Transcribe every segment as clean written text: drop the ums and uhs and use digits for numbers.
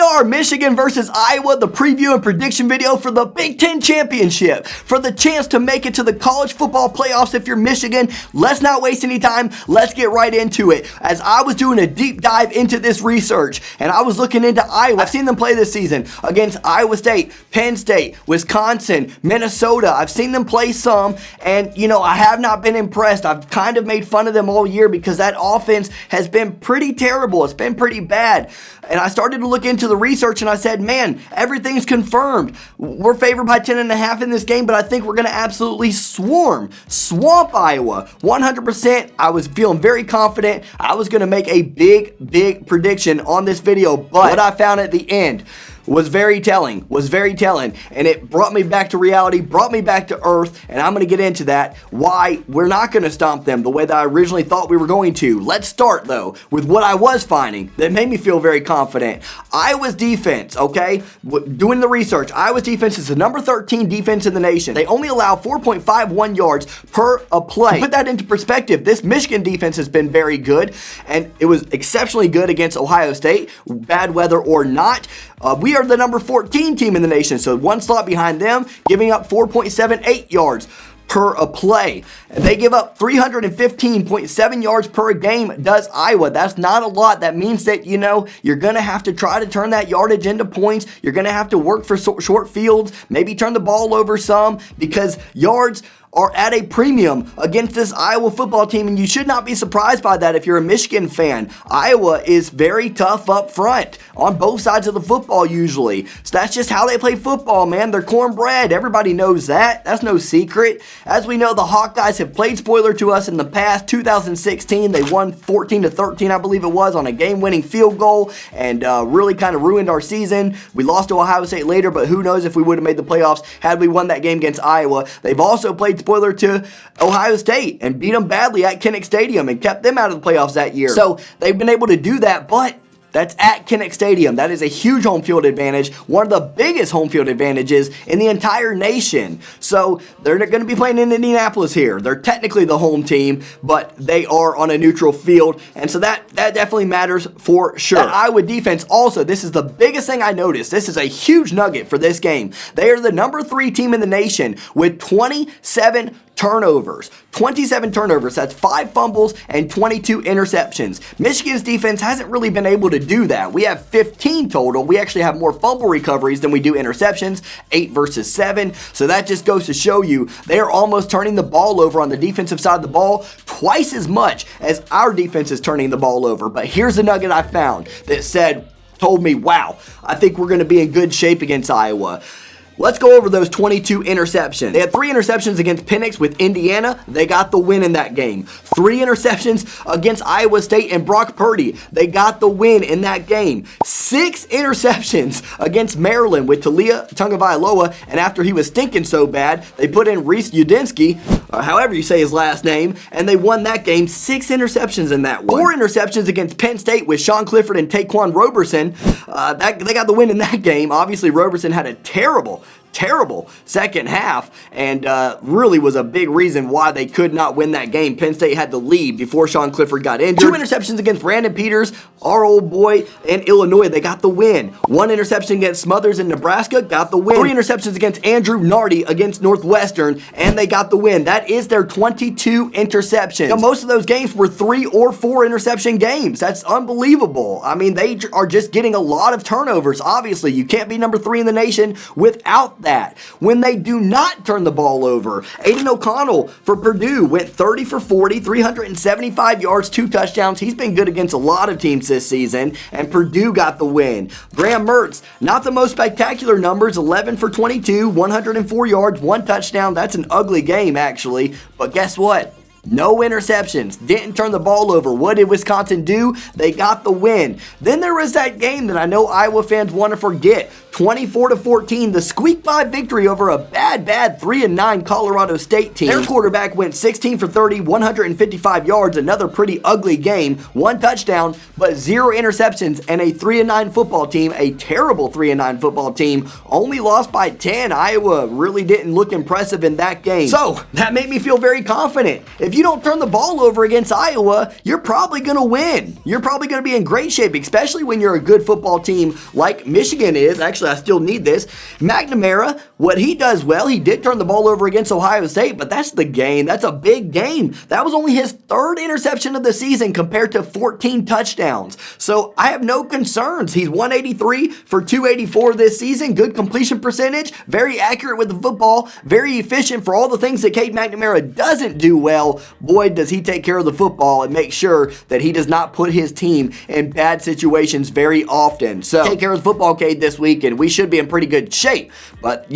are, Michigan versus Iowa, the preview and prediction video for the Big Ten Championship, for the chance to make it to the college football playoffs if you're Michigan. Let's not waste any time. Let's get right into it. As I was doing a deep dive into this research, and I was looking into Iowa, I've seen them play this season against Iowa State, Penn State, Wisconsin, Minnesota. I've seen them play some, and I have not been impressed. I've kind of made fun of them all year because that offense has been pretty terrible. It's been pretty bad. And I started to look into the research and I said, man, everything's confirmed. We're favored by 10.5 in this game, but I think we're going to absolutely swamp Iowa. 100%. I was feeling very confident. I was going to make a big prediction on this video, but what I found at the end was very telling, and it brought me back to reality, brought me back to earth, and I'm going to get into that, why we're not going to stomp them the way that I originally thought we were going to. Let's start, though, with what I was finding that made me feel very confident. Iowa's defense, okay, doing the research, Iowa's defense is the number 13 defense in the nation. They only allow 4.51 yards per a play. To put that into perspective, this Michigan defense has been very good, and it was exceptionally good against Ohio State, bad weather or not. We are the number 14 team in the nation, so one slot behind them, giving up 4.78 yards per a play. And they give up 315.7 yards per game, does Iowa. That's not a lot. That means that, you're going to have to try to turn that yardage into points. You're going to have to work for short fields, maybe turn the ball over some, because yards are at a premium against this Iowa football team, and you should not be surprised by that if you're a Michigan fan. Iowa is very tough up front on both sides of the football usually. So that's just how they play football, man. They're cornbread. Everybody knows that. That's no secret. As we know, the Hawkeyes have played spoiler to us in the past. 2016, they won 14-13, I believe it was, on a game-winning field goal, and really kind of ruined our season. We lost to Ohio State later, but who knows if we would have made the playoffs had we won that game against Iowa. They've also played spoiler to Ohio State and beat them badly at Kinnick Stadium and kept them out of the playoffs that year. So they've been able to do that, but that's at Kinnick Stadium. That is a huge home field advantage, one of the biggest home field advantages in the entire nation. So they're going to be playing in Indianapolis here. They're technically the home team, but they are on a neutral field, and so that definitely matters for sure. That Iowa defense also, this is the biggest thing I noticed. This is a huge nugget for this game. They are the number 3 team in the nation with 27 turnovers. 27 turnovers. That's 5 fumbles and 22 interceptions. Michigan's defense hasn't really been able to do that. We have 15 total. We actually have more fumble recoveries than we do interceptions, 8 versus 7. So that just goes to show you they are almost turning the ball over on the defensive side of the ball twice as much as our defense is turning the ball over. But here's the nugget I found that told me, wow, I think we're going to be in good shape against Iowa. Let's go over those 22 interceptions. They had 3 interceptions against Penix with Indiana. They got the win in that game. 3 interceptions against Iowa State and Brock Purdy. They got the win in that game. 6 interceptions against Maryland with Talia Tagovailoa, and after he was stinking so bad, they put in Reese Udinski, however you say his last name, and they won that game. 6 interceptions in that one. 4 interceptions against Penn State with Sean Clifford and Taquan Roberson. They got the win in that game. Obviously, Roberson had a terrible second half, and really was a big reason why they could not win that game. Penn State had the lead before Sean Clifford got injured. 2 interceptions against Brandon Peters, our old boy, and Illinois. They got the win. 1 interception against Smothers in Nebraska, got the win. 3 interceptions against Andrew Nardi against Northwestern, and they got the win. That is their 22 interceptions. Now, most of those games were 3 or 4 interception games. That's unbelievable. I mean, they are just getting a lot of turnovers. Obviously, you can't be number 3 in the nation without that. When they do not turn the ball over, Aiden O'Connell for Purdue went 30 for 40, 375 yards, 2 touchdowns. He's been good against a lot of teams this season, and Purdue got the win. Graham Mertz, not the most spectacular numbers, 11 for 22, 104 yards, 1 touchdown. That's an ugly game, actually, but guess what? No interceptions. Didn't turn the ball over. What did Wisconsin do? They got the win. Then there was that game that I know Iowa fans want to forget. 24-14, the squeak by victory over a bad 3-9 Colorado State team. Their quarterback went 16 for 30, 155 yards, another pretty ugly game, 1 touchdown, but 0 interceptions, and a 3-9 football team, a terrible 3-9 football team, only lost by 10. Iowa really didn't look impressive in that game. So that made me feel very confident. If you don't turn the ball over against Iowa, you're probably going to win. You're probably going to be in great shape, especially when you're a good football team like Michigan is. Actually, I still need this. McNamara, what he does well, he did turn the ball over against Ohio State, but that's the game. That's a big game. That was only his 3rd interception of the season compared to 14 touchdowns. So I have no concerns. He's 183 for 284 this season. Good completion percentage, very accurate with the football, very efficient for all the things that Cade McNamara doesn't do well. Boy, does he take care of the football and make sure that he does not put his team in bad situations very often. So take care of the football, Cade, this week, and we should be in pretty good shape. But,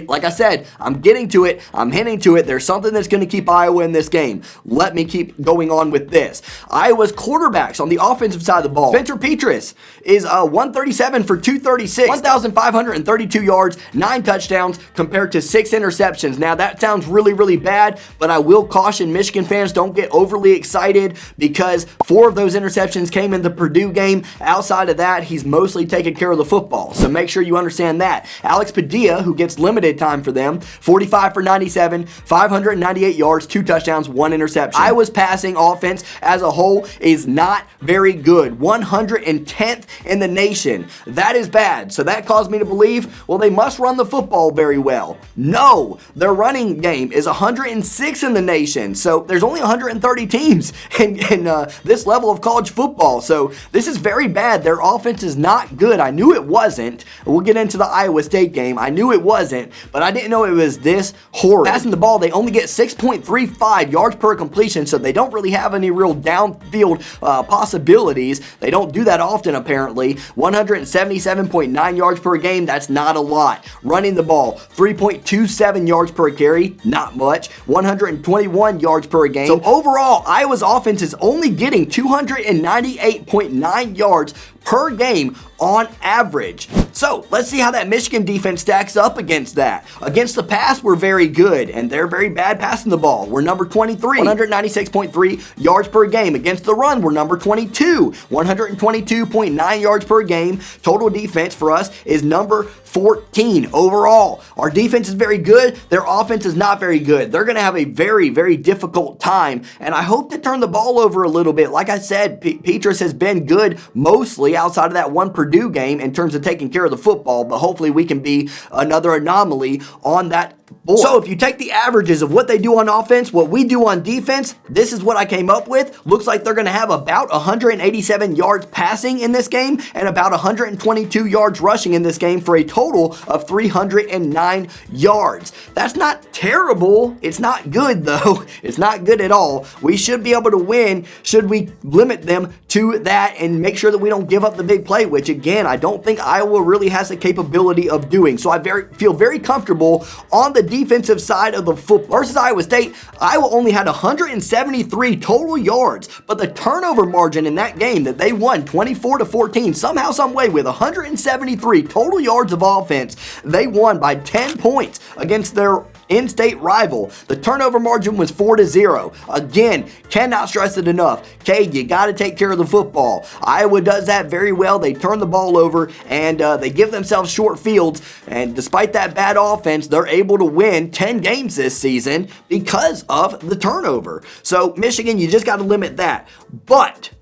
like I said, I'm getting to it. I'm hinting to it. There's something that's going to keep Iowa in this game. Let me keep going on with this. Iowa's quarterbacks on the offensive side of the ball. Spencer Petras is 137 for 236, 1,532 yards, 9 touchdowns compared to 6 interceptions. Now, that sounds really, really bad, but I will caution Michigan fans, don't get overly excited because 4 of those interceptions came in the Purdue game. Outside of that, he's mostly taking care of the football. So make sure you understand that. Alex Padilla, who gets limited time for them, 45 for 97, 598 yards, 2 touchdowns, 1 interception. Iowa's passing offense as a whole is not very good. 110th in the nation. That is bad. So that caused me to believe, well, they must run the football very well. No, their running game is 106 in the nation. So there's only 130 teams in this level of college football. So this is very bad. Their offense is not good. I knew it wasn't. We'll get into the Iowa State game. I knew it wasn't, but I didn't know it was this horrid. Passing the ball, they only get 6.35 yards per completion, so they don't really have any real downfield possibilities. They don't do that often, apparently. 177.9 yards per game, that's not a lot. Running the ball, 3.27 yards per carry, not much. 121 yards per game. So overall, Iowa's offense is only getting 298.9 yards per game on average. So let's see how that Michigan defense stacks up against that. Against the pass, we're very good, and they're very bad passing the ball. We're number 23, 196.3 yards per game. Against the run, we're number 22, 122.9 yards per game. Total defense for us is number 14 overall. Our defense is very good. Their offense is not very good. They're going to have a very, very difficult time, and I hope to turn the ball over a little bit. Like I said, Petras has been good mostly outside of that one Purdue game in terms of taking care of the football, but hopefully we can be another anomaly on that board. So if you take the averages of what they do on offense, what we do on defense, this is what I came up with. Looks like they're going to have about 187 yards passing in this game and about 122 yards rushing in this game for a total of 309 yards. That's not terrible. It's not good, though. It's not good at all. We should be able to win should we limit them to that and make sure that we don't give up the big play, which again, I don't think Iowa really has the capability of doing. So I feel very comfortable on the defensive side of the football. Versus Iowa State, Iowa only had 173 total yards, but the turnover margin in that game that they won 24-14, somehow, some way, with 173 total yards of offense, they won by 10 points against their in-state rival. The turnover margin was 4-0. Again, cannot stress it enough. Cade, you got to take care of the football. Iowa does that very well. They turn the ball over and they give themselves short fields. And despite that bad offense, they're able to win 10 games this season because of the turnover. So Michigan, you just got to limit that. But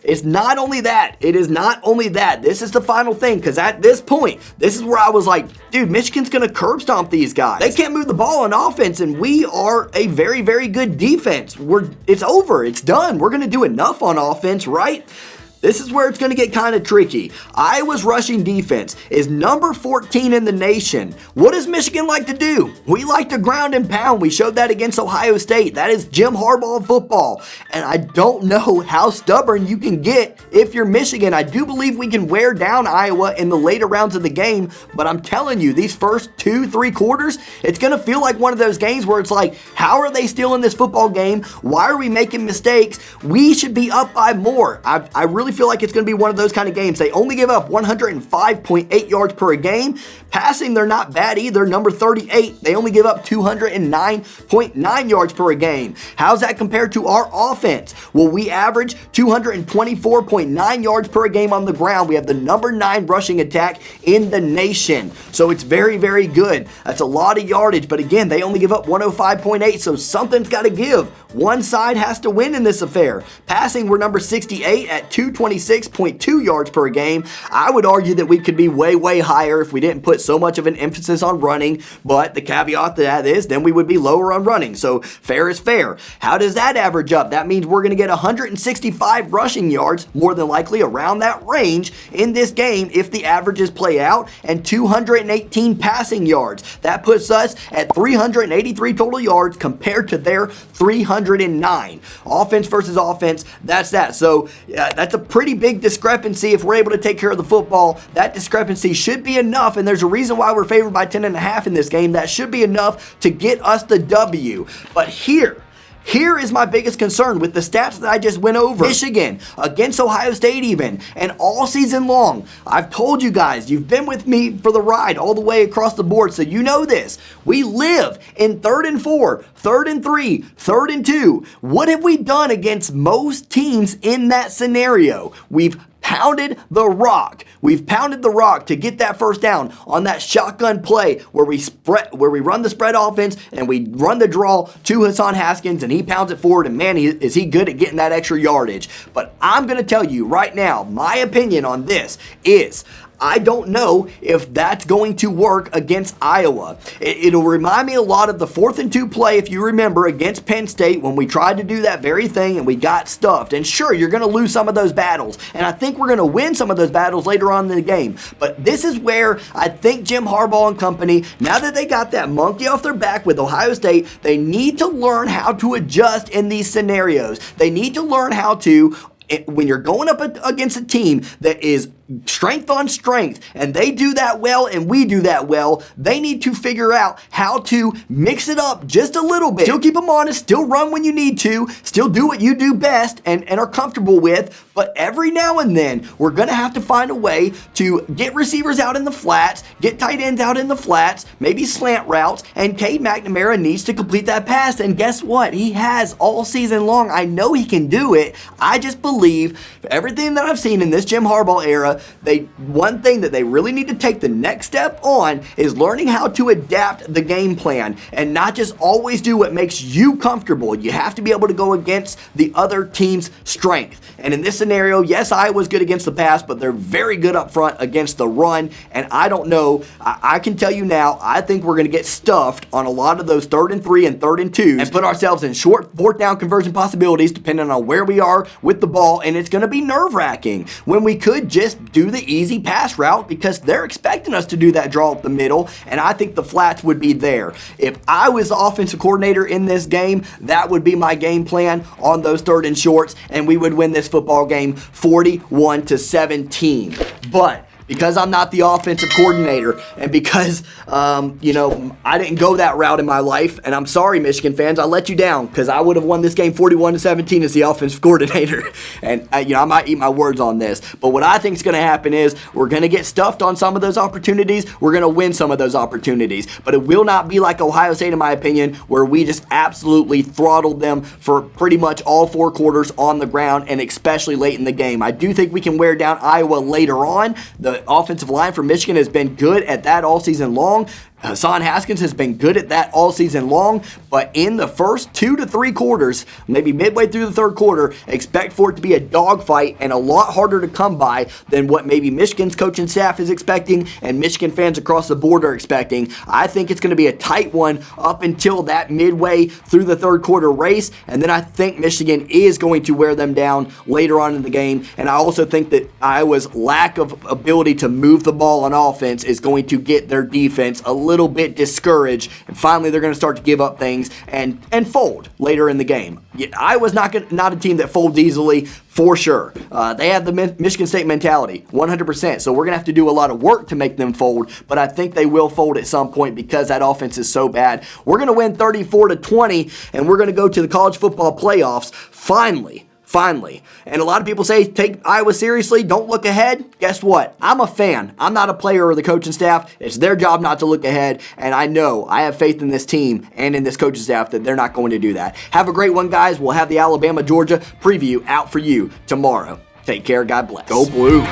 it's not only that. It is not only that. This is the final thing, because at this point, this is where I was like, dude, Michigan's going to curb stomp these guys. They can't move the ball on offense, and we are a very, very good defense. It's over. It's done. We're going to do enough on offense, right? This is where it's going to get kind of tricky. Iowa's rushing defense is number 14 in the nation. What does Michigan like to do? We like to ground and pound. We showed that against Ohio State. That is Jim Harbaugh football. And I don't know how stubborn you can get if you're Michigan. I do believe we can wear down Iowa in the later rounds of the game, but I'm telling you, these first 2-3 quarters, it's going to feel like one of those games where it's like, how are they still in this football game? Why are we making mistakes? We should be up by more. I really really feel like it's going to be one of those kind of games. They only give up 105.8 yards per game. Passing, they're not bad either. Number 38, they only give up 209.9 yards per game. How's that compared to our offense? Well, we average 224.9 yards per game on the ground. We have the number 9 rushing attack in the nation. So it's very, very good. That's a lot of yardage, but again, they only give up 105.8, so something's got to give. One side has to win in this affair. Passing, we're number 68 at 226.2 yards per game. I would argue that we could be way, way higher if we didn't put so much of an emphasis on running, but the caveat to that is then we would be lower on running, so fair is fair. How does that average up? That means we're going to get 165 rushing yards, more than likely around that range in this game if the averages play out, and 218 passing yards. That puts us at 383 total yards compared to their 309. Offense versus offense, that's that. So that's a pretty big discrepancy. If we're able to take care of the football, that discrepancy should be enough, and there's a reason why we're favored by 10.5 in this game. That should be enough to get us the W. But here is my biggest concern with the stats that I just went over. Michigan against Ohio State even, and all season long, I've told you guys, you've been with me for the ride all the way across the board, so you know this. We live in 3rd and 4, 3rd and 3, 3rd and 2. What have we done against most teams in that scenario? We've pounded the rock. We've pounded the rock to get that first down on that shotgun play where we run the spread offense and we run the draw to Hassan Haskins and he pounds it forward, and man, is he good at getting that extra yardage. But I'm going to tell you right now, my opinion on this is I don't know if that's going to work against Iowa. It'll remind me a lot of the 4th and 2 play, if you remember, against Penn State when we tried to do that very thing and we got stuffed. And sure, you're going to lose some of those battles, and I think we're going to win some of those battles later on in the game. But this is where I think Jim Harbaugh and company, now that they got that monkey off their back with Ohio State, they need to learn how to adjust in these scenarios. They need to learn how to, when you're going up against a team that is strength on strength, and they do that well and we do that well, they need to figure out how to mix it up just a little bit. Still keep them honest, still run when you need to, still do what you do best and are comfortable with, but every now and then we're going to have to find a way to get receivers out in the flats, get tight ends out in the flats, maybe slant routes, and Cade McNamara needs to complete that pass, and guess what? He has all season long. I know he can do it. I just believe everything that I've seen in this Jim Harbaugh era, one thing that they really need to take the next step on is learning how to adapt the game plan and not just always do what makes you comfortable. You have to be able to go against the other team's strength. And in this scenario, yes, Iowa's good against the pass, but they're very good up front against the run. And I don't know, I can tell you now, I think we're going to get stuffed on a lot of those 3rd and 3 and 3rd and 2s and put ourselves in short 4th down conversion possibilities depending on where we are with the ball. And it's going to be nerve-wracking when we could just do the easy pass route because they're expecting us to do that draw up the middle, and I think the flats would be there. If I was the offensive coordinator in this game, that would be my game plan on those 3rd and shorts, and we would win this football game 41-17. But because I'm not the offensive coordinator and because, I didn't go that route in my life, and I'm sorry, Michigan fans, I let you down because I would have won this game 41-17 as the offensive coordinator. And, I might eat my words on this. But what I think is going to happen is we're going to get stuffed on some of those opportunities. We're going to win some of those opportunities. But it will not be like Ohio State, in my opinion, where we just absolutely throttled them for pretty much all 4 quarters on the ground, and especially late in the game. I do think we can wear down Iowa later on. The offensive line for Michigan has been good at that all season long. Hassan Haskins has been good at that all season long, but in the first 2 to 3 quarters, maybe midway through the 3rd quarter, expect for it to be a dogfight and a lot harder to come by than what maybe Michigan's coaching staff is expecting and Michigan fans across the board are expecting. I think it's going to be a tight one up until that midway through the 3rd quarter race, and then I think Michigan is going to wear them down later on in the game, and I also think that Iowa's lack of ability to move the ball on offense is going to get their defense a little bit discouraged, and finally they're going to start to give up things and fold later in the game. Iowa's not a team that folds easily, for sure. They have the Michigan State mentality, 100%, so we're going to have to do a lot of work to make them fold, but I think they will fold at some point because that offense is so bad. We're going to win 34-20, and we're going to go to the college football playoffs finally. Finally, and a lot of people say take Iowa seriously, don't look ahead. Guess what? I'm a fan. I'm not a player or the coaching staff. It's their job not to look ahead, and I have faith in this team and in this coaching staff that they're not going to do that. Have a great one, guys. We'll have the Alabama-Georgia preview out for you tomorrow. Take care. God bless. Go Blue.